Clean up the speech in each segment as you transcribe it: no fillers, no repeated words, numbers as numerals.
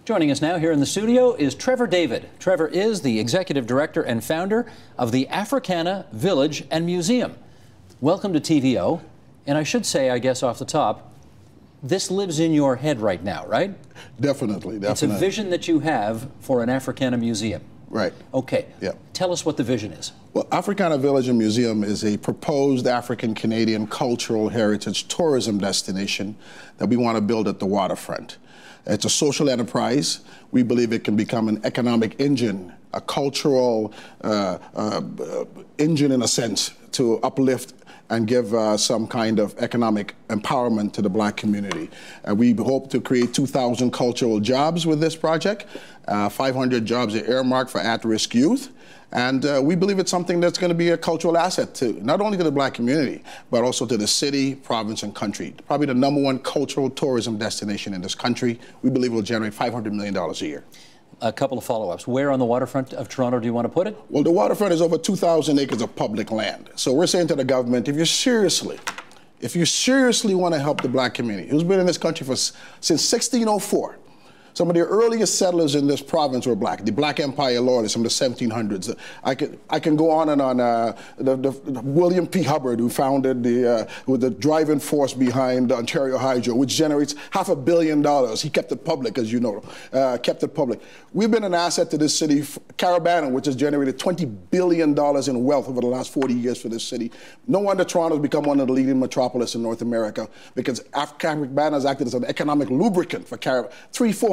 Joining us now here in the studio is Trevor David. Trevor is the executive director and founder of the AfriCana Village and Museum. Welcome to TVO. And I should say, I guess off the top, this lives in your head right now, right? Definitely. It's a vision that you have for an AfriCana museum. Right. Okay. Yeah. Tell us what the vision is. Well, AfriCana Village and Museum is a proposed African-Canadian cultural heritage tourism destination that we want to build at the waterfront. It's a social enterprise. We believe it can become an economic engine, a cultural engine in a sense to uplift and give some kind of economic empowerment to the Black community. We hope to create 2,000 cultural jobs with this project. 500 jobs are earmarked for at-risk youth. And we believe it's something that's going to be a cultural asset to not only to the Black community, but also to the city, province, and country. Probably the #1 cultural tourism destination in this country. We believe it will generate $500 million a year. A couple of follow-ups. Where on the waterfront of Toronto do you want to put it? Well, the waterfront is over 2,000 acres of public land. So we're saying to the government, if you seriously want to help the Black community, who's been in this country since 1604, some of the earliest settlers in this province were Black. The Black Empire loyalists from the 1700s. I can go on and on. The William P. Hubbard, who founded with the driving force behind Ontario Hydro, which generates $500 million. He kept it public, as you know, kept it public. We've been an asset to this city. Carabana, which has generated $20 billion in wealth over the last 40 years for this city. No wonder Toronto has become one of the leading metropolises in North America, because Carabana has acted as an economic lubricant for Carabana.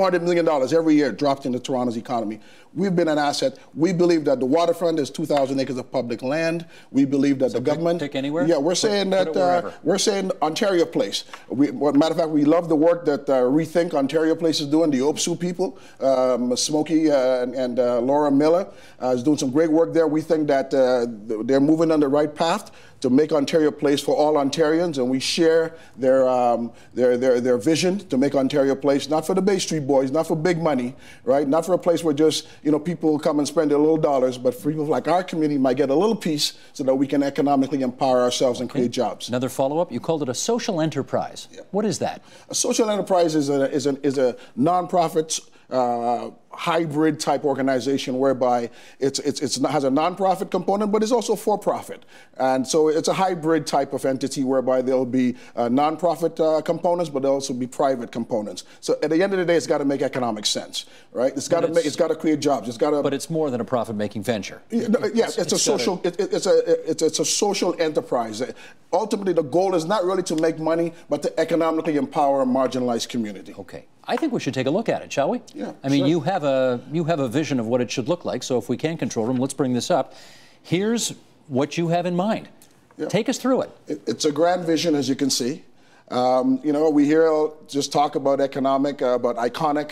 $400 million every year dropped into Toronto's economy. We've been an asset. We believe that the waterfront is 2,000 acres of public land. We believe that the government... Pick anywhere? Yeah, we're saying we're saying Ontario Place. Matter of fact, we love the work that Rethink Ontario Place is doing. The Opsu people, Smokey and Laura Miller is doing some great work there. We think that they're moving on the right path to make Ontario Place for all Ontarians, and we share their vision to make Ontario Place not for the Bay Street boys, not for big money, right? Not for a place where just people come and spend their little dollars, but for people like our community might get a little piece so that we can economically empower ourselves and create jobs. Another follow-up. You called it a social enterprise. Yeah. What is that? A social enterprise is a nonprofit hybrid type organization whereby it has a nonprofit component, but it's also for profit. And so it's a hybrid type of entity whereby there'll be nonprofit components, but there'll also be private components. So at the end of the day, it's got to make economic sense, right? It's got to create jobs. It's got to. But it's more than a profit-making venture. Yes, it's a social enterprise. Ultimately, the goal is not really to make money, but to economically empower a marginalized community. Okay. I think we should take a look at it, shall we? Yeah. I mean, you have a vision of what it should look like. So if we can control them, let's bring this up. Here's what you have in mind. Yeah. Take us through it. It's a grand vision, as you can see. We hear just talk about iconic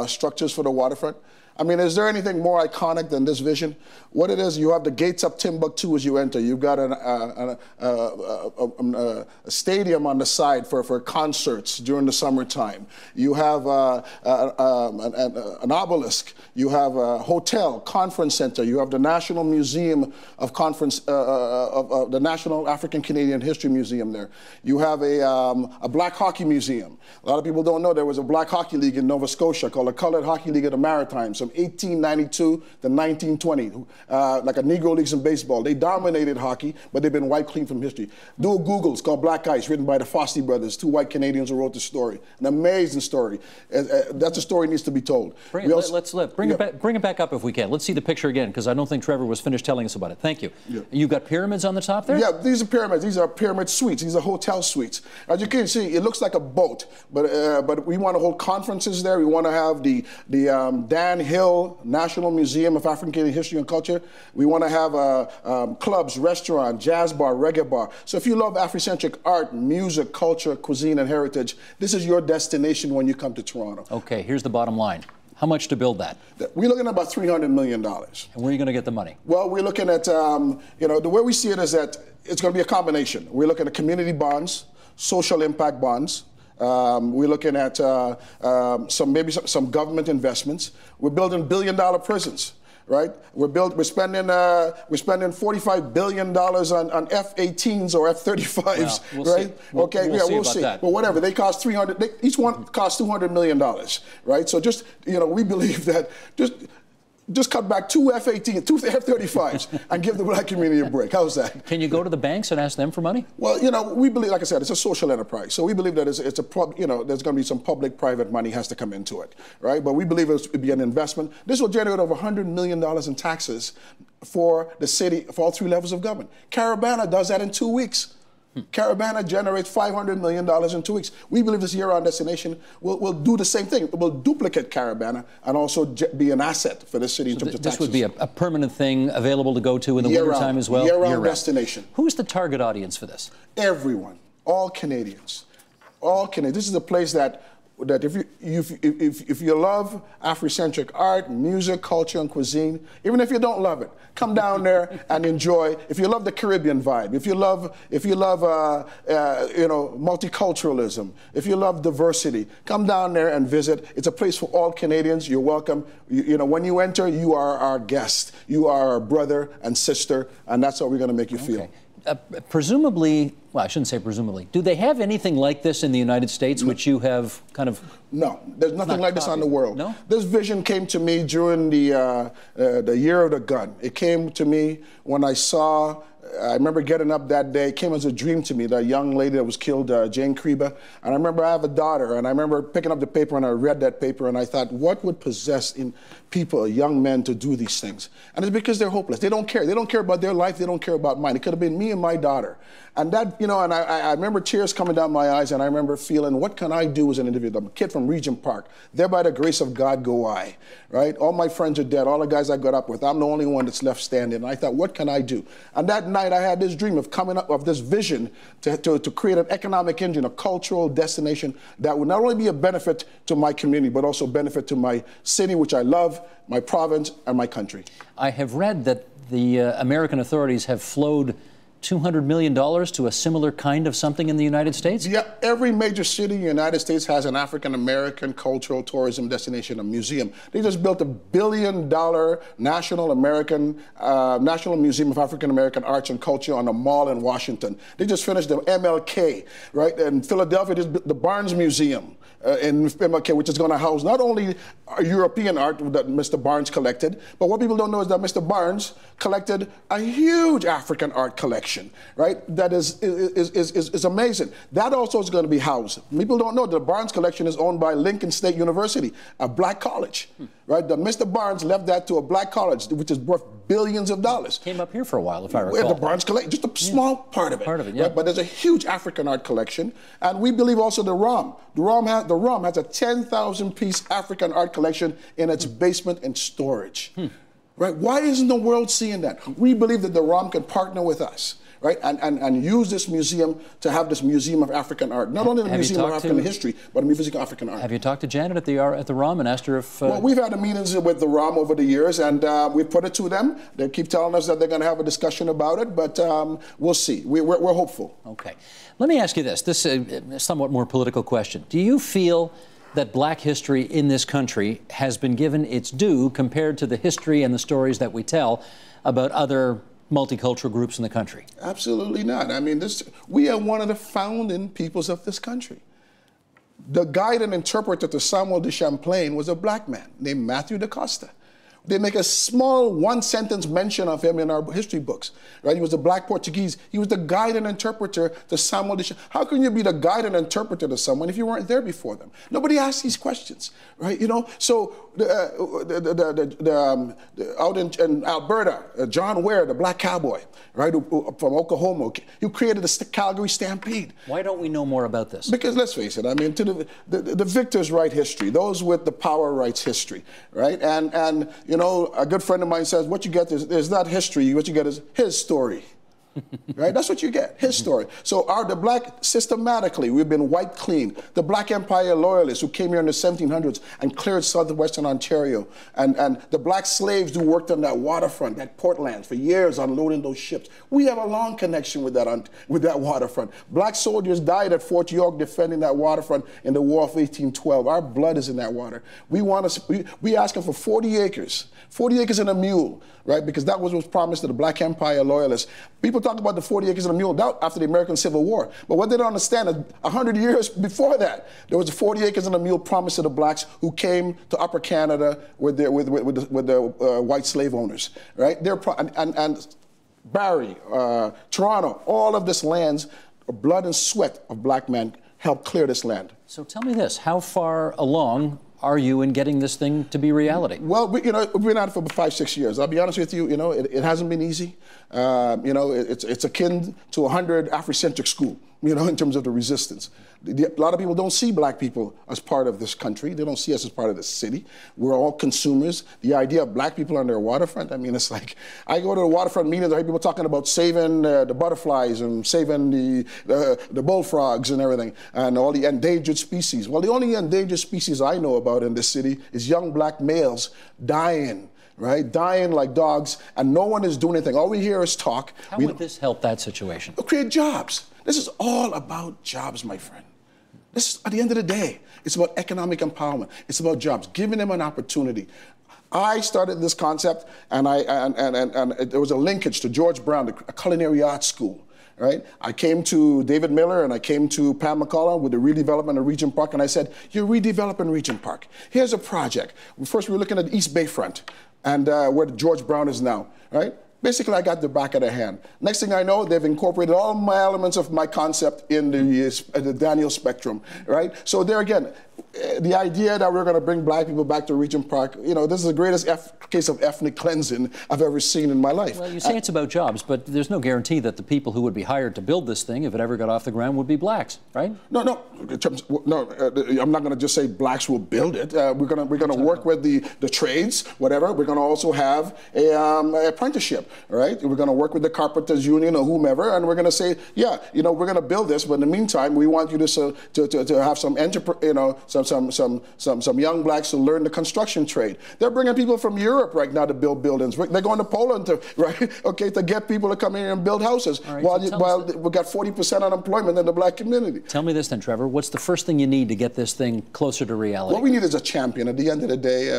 structures for the waterfront. I mean, is there anything more iconic than this vision? What it is, you have the gates up Timbuktu as you enter. You've got a stadium on the side for concerts during the summertime. You have an obelisk. You have a hotel, conference center. You have the National Museum of the National African Canadian History Museum there. You have a black hockey museum. A lot of people don't know there was a black hockey league in Nova Scotia called the Colored Hockey League of the Maritimes. 1892 to 1920, like a Negro Leagues in baseball. They dominated hockey, but they've been wiped clean from history. Do a Google, it's called Black Ice, written by the Fossey brothers, 2 white Canadians who wrote the story. An amazing story. That's a story that needs to be told. Bring it back up if we can. Let's see the picture again, because I don't think Trevor was finished telling us about it. Thank you. Yeah. You've got pyramids on the top there? Yeah, these are pyramids. These are pyramid suites. These are hotel suites. As you can see, it looks like a boat, but we want to hold conferences there. We want to have the Dan Hill National Museum of African Canadian History and Culture. We want to have clubs, restaurant, jazz bar, reggae bar. So if you love Afrocentric art, music, culture, cuisine, and heritage, this is your destination when you come to Toronto. Okay, here's the bottom line. How much to build that? We're looking at about $300 million. And where are you going to get the money? Well, we're looking at, the way we see it is that it's going to be a combination. We're looking at community bonds, social impact bonds. We're looking at some government investments. We're building billion-dollar prisons. right? We're spending $45 billion on F-18s or F-35s, well, right? We'll We'll see. That. But whatever, they cost each one costs $200 million, right? So just, we believe that just cut back two F-18, two F-35s, and give the black community a break. How's that? Can you go to the banks and ask them for money? Well, we believe, like I said, it's a social enterprise. So we believe that there's going to be some public-private money has to come into it, right? But we believe it'll be an investment. This will generate over $100 million in taxes for the city, for all 3 levels of government. Caravana does that in 2 weeks. Caravana generates $500 million in 2 weeks. We believe this year-round destination will do the same thing. It will duplicate Caravana and also be an asset for the city in terms of taxes. This would be a permanent thing available to go to in the wintertime as well? Year-round destination. Who's the target audience for this? Everyone. All Canadians. All Canadians. This is a place that if you love Afrocentric art, music, culture, and cuisine, even if you don't love it, come down there and enjoy. If you love the Caribbean vibe, if you love multiculturalism, if you love diversity, come down there and visit. It's a place for all Canadians. You're welcome. When you enter, you are our guest. You are our brother and sister, and that's how we're going to make you feel. Presumably, well, I shouldn't say presumably, do they have anything like this in the United States, which you have kind of... No, there's nothing like this on the world. No? This vision came to me during the year of the gun. It came to me when I remember getting up that day. It came as a dream to me, that young lady that was killed, Jane Krieber. And I remember I have a daughter, and I remember picking up the paper, and I read that paper, and I thought, what would possess in people, young men, to do these things? And it's because they're hopeless. They don't care. They don't care about their life. They don't care about mine. It could have been me and my daughter. And that, and I remember tears coming down my eyes, and I remember feeling, what can I do as an individual? I'm a kid from Regent Park. There by the grace of God go I, right? All my friends are dead. All the guys I got up with, I'm the only one that's left standing. And I thought, what can I do? And that night I had this dream of coming up with this vision to create an economic engine, a cultural destination that would not only be a benefit to my community, but also benefit to my city, which I love, my province, and my country. I have read that the American authorities have flowed $200 million to a similar kind of something in the United States? Yeah, every major city in the United States has an African-American cultural tourism destination, a museum. They just built $1 billion National Museum of African-American Arts and Culture on a mall in Washington. They just finished the MLK, right? In Philadelphia, the Barnes Museum in MLK, which is going to house not only European art that Mr. Barnes collected, but what people don't know is that Mr. Barnes collected a huge African art collection, right? That is amazing. That also is going to be housed. People don't know the Barnes collection is owned by Lincoln State University, a black college, right? That Mr. Barnes left that to a black college, which is worth billions of dollars. Came up here for a while, if I recall. The Barnes collection, just a small part of it. Part of it, yeah. Right? But there's a huge African art collection, and we believe also the ROM. The ROM has a 10,000-piece African art collection in its basement and storage. Right? Why isn't the world seeing that? We believe that the ROM can partner with us, right? And use this museum to have this Museum of African Art. Not only the Museum of African History, but a Museum of African Art. Have you talked to Janet at the ROM and asked her if... Well, we've had meetings with the ROM over the years, and we've put it to them. They keep telling us that they're going to have a discussion about it, but we'll see. We're hopeful. Okay. Let me ask you this. This is a somewhat more political question. Do you feel that black history in this country has been given its due compared to the history and the stories that we tell about other multicultural groups in the country? Absolutely not. I mean, we are one of the founding peoples of this country. The guide and interpreter to Samuel de Champlain was a black man named Matthew da Costa. They make a small one-sentence mention of him in our history books, right? He was a black Portuguese. He was the guide and interpreter to Samuel de Champlain. How can you be the guide and interpreter to someone if you weren't there before them? Nobody asks these questions, right? So out in Alberta, John Ware, the black cowboy, right, from Oklahoma, who created the Calgary Stampede. Why don't we know more about this? Because let's face it, I mean, the victors write history. Those with the power writes history, right? And a good friend of mine says, what you get is not history, what you get is his story. Right? That's what you get, his story. So the black, systematically, we've been wiped clean. The Black Empire loyalists who came here in the 1700s and cleared southwestern Ontario, and the black slaves who worked on that waterfront, that Portland, for years unloading those ships. We have a long connection with that waterfront. Black soldiers died at Fort York defending that waterfront in the War of 1812. Our blood is in that water. We asking for 40 acres and a mule, right? Because that was what was promised to the Black Empire loyalists. People talk about the 40 acres and a mule after the American Civil War. But what they don't understand is 100 years before that, there was a 40 acres and a mule promised to the blacks who came to Upper Canada with the white slave owners, right? And Barrie, Toronto, all of this lands, blood and sweat of black men helped clear this land. So tell me this, how far along are you in getting this thing to be reality? Well, we've been at it for 5-6 years. I'll be honest with you, it hasn't been easy. It's akin to 100 Afrocentric school, in terms of the resistance. A lot of people don't see black people as part of this country. They don't see us as part of the city. We're all consumers. The idea of black people on their waterfront, I mean, it's like, I go to the waterfront meetings, I hear people talking about saving the butterflies and saving the bullfrogs and everything, and all the endangered species. Well, the only endangered species I know about in this city is young black males dying, right? Dying like dogs, and no one is doing anything. All we hear is talk. How would this help that situation? Create jobs. This is all about jobs, my friend. At the end of the day, it's about economic empowerment. It's about jobs, giving them an opportunity. I started this concept, and there was a linkage to George Brown, a culinary arts school. Right? I came to David Miller and I came to Pam McCullough with the redevelopment of Regent Park, and I said, you're redeveloping Regent Park. Here's a project. First, we were looking at the East Bayfront and where George Brown is now, right? Basically, I got the back of the hand. Next thing I know, they've incorporated all my elements of my concept in the Daniel spectrum, right? So there again, the idea that we're going to bring black people back to Regent Park, this is the greatest case of ethnic cleansing I've ever seen in my life. Well, you say it's about jobs, but there's no guarantee that the people who would be hired to build this thing, if it ever got off the ground, would be blacks, right? No. I'm not going to just say blacks will build it. We're going to work with the trades, whatever. We're going to also have a apprenticeship, right? We're going to work with the carpenters union or whomever, and we're going to say, yeah, we're going to build this, but in the meantime, we want you to have some some young blacks to learn the construction trade. They're bringing people from Europe right now to build buildings. They're going to Poland to get people to come in and build houses. Right, while we've got 40% unemployment in the black community. Tell me this then, Trevor. What's the first thing you need to get this thing closer to reality? What we need is a champion. At the end of the day,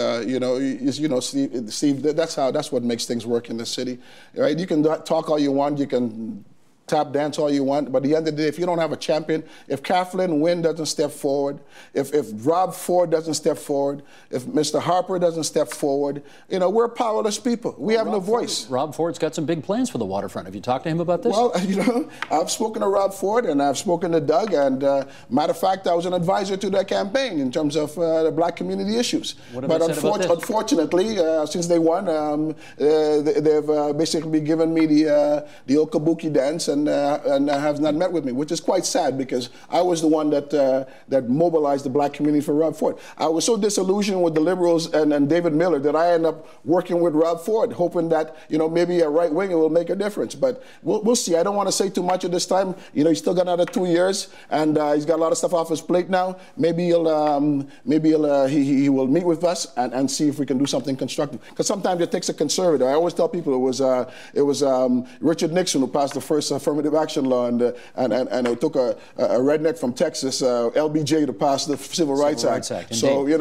Steve, that's what makes things work in the city. Right? You can talk all you want. You can tap dance all you want, but at the end of the day, if you don't have a champion, if Kathleen Wynne doesn't step forward, if Rob Ford doesn't step forward, if Mr. Harper doesn't step forward, we're powerless people. We have no voice. Rob Ford's got some big plans for the waterfront. Have you talked to him about this? Well, I've spoken to Rob Ford and I've spoken to Doug, and matter of fact, I was an advisor to their campaign in terms of the black community issues. But unfortunately, since they won, they've basically given me the old kabuki dance and have not met with me, which is quite sad because I was the one that mobilized the black community for Rob Ford. I was so disillusioned with the Liberals and David Miller that I ended up working with Rob Ford, hoping that maybe a right winger will make a difference. But we'll see. I don't want to say too much at this time. He's still got another 2 years, and he's got a lot of stuff off his plate now. Maybe he will meet with us and see if we can do something constructive. Because sometimes it takes a conservative. I always tell people it was Richard Nixon who passed the first affirmative action law, and it took a redneck from Texas, LBJ, to pass the Civil Rights Act. So we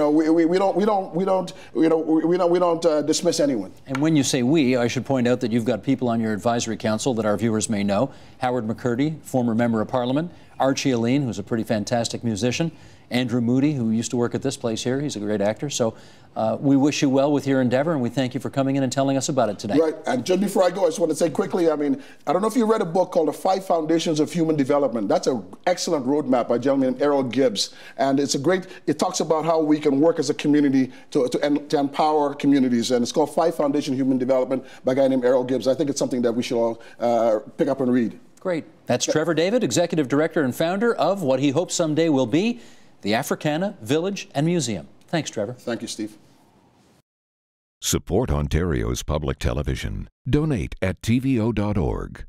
don't dismiss anyone. And when you say we, I should point out that you've got people on your advisory council that our viewers may know: Howard McCurdy, former member of Parliament; Archie Aline, who's a pretty fantastic musician; Andrew Moody, who used to work at this place here. He's a great actor. So we wish you well with your endeavor, and we thank you for coming in and telling us about it today. Right. And just before I go, I just want to say quickly, I don't know if you read a book called The 5 Foundations of Human Development. That's an excellent roadmap by a gentleman named Errol Gibbs. And it talks about how we can work as a community to empower communities. And it's called 5 Foundations of Human Development by a guy named Errol Gibbs. I think it's something that we should all pick up and read. Great. That's Trevor David, Executive Director and founder of what he hopes someday will be the AfriCana Village and Museum. Thanks, Trevor. Thank you, Steve. Support Ontario's public television. Donate at tvo.org.